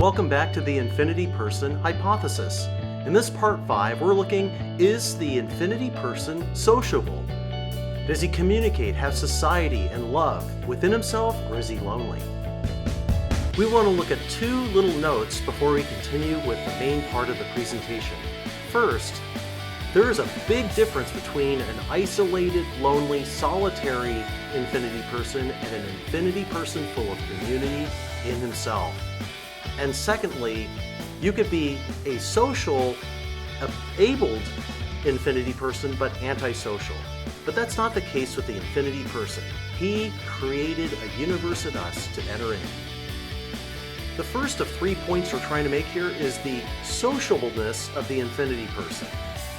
Welcome back to the infinity person hypothesis. In this part 5, we're looking, is the infinity person sociable? Does he communicate, have society, and love within himself, or is he lonely? We want to look at 2 little notes before we continue with the main part of the presentation. First, there is a big difference between an isolated, lonely, solitary infinity person and an infinity person full of community in himself. And secondly, you could be a social, abled infinity person, but antisocial. But that's not the case with the infinity person. He created a universe in us to enter in. The first of 3 points we're trying to make here is the sociableness of the infinity person.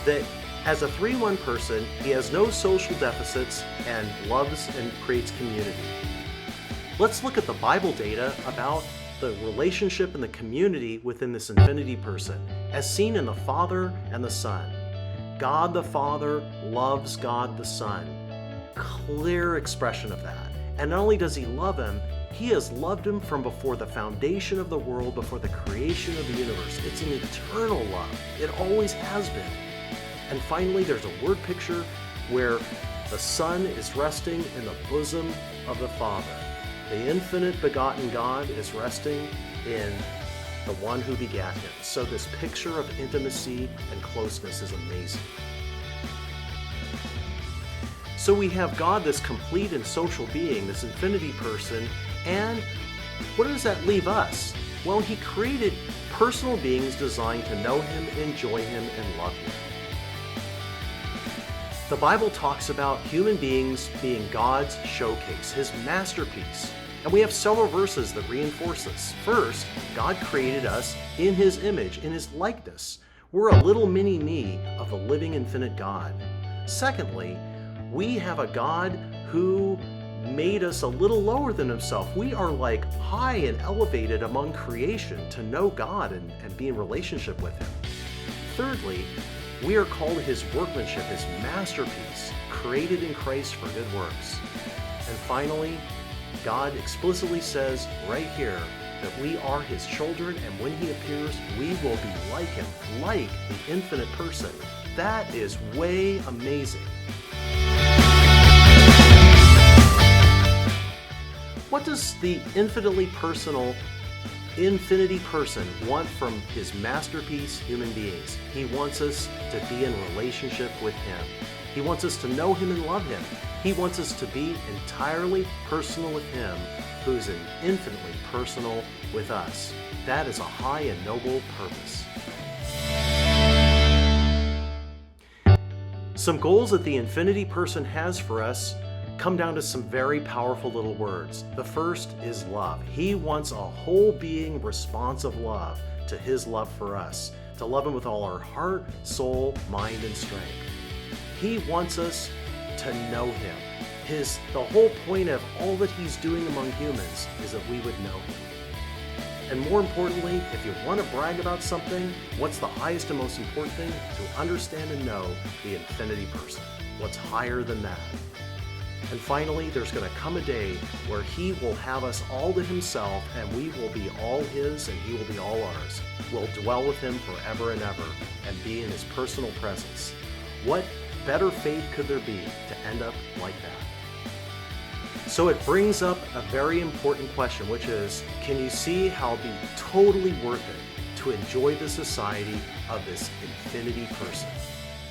That as a 3-1 person, he has no social deficits and loves and creates community. Let's look at the Bible data about the relationship and the community within this infinity person, as seen in the Father and the Son. God the Father loves God the Son. Clear expression of that. And not only does he love him, he has loved him from before the foundation of the world, before the creation of the universe. It's an eternal love. It always has been. And finally, there's a word picture where the Son is resting in the bosom of the Father. The infinite begotten God is resting in the one who begat him. So this picture of intimacy and closeness is amazing. So we have God, this complete and social being, this infinity person, and what does that leave us? Well, he created personal beings designed to know him, enjoy him, and love him. The Bible talks about human beings being God's showcase, his masterpiece. And we have several verses that reinforce this. First, God created us in his image, in his likeness. We're a little mini-me of the living infinite God. Secondly, we have a God who made us a little lower than himself. We are like high and elevated among creation to know God and be in relationship with him. Thirdly, we are called his workmanship, his masterpiece, created in Christ for good works. And finally, God explicitly says right here that we are his children, and when he appears, we will be like him, like the infinite person. That is way amazing. What does the infinitely personal infinity person want from his masterpiece human beings? He wants us to be in relationship with him. He wants us to know him and love him. He wants us to be entirely personal with him, who's infinitely personal with us. That is a high and noble purpose. Some goals that the infinity person has for us come down to some very powerful little words. The first is love. He wants a whole being response of love to his love for us, to love him with all our heart, soul, mind, and strength. He wants us to know him. The whole point of all that he's doing among humans is that we would know him. And more importantly, if you want to brag about something, what's the highest and most important thing? To understand and know the infinity person. What's higher than that? And finally, there's going to come a day where he will have us all to himself, and we will be all his and he will be all ours. We'll dwell with him forever and ever and be in his personal presence. What better fate could there be to end up like that? So it brings up a very important question, which is, can you see how it'd be totally worth it to enjoy the society of this infinity person?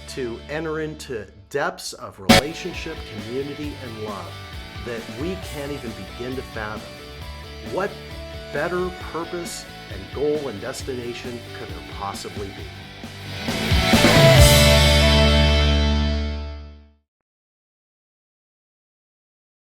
To enter into depths of relationship, community, and love that we can't even begin to fathom. What better purpose and goal and destination could there possibly be?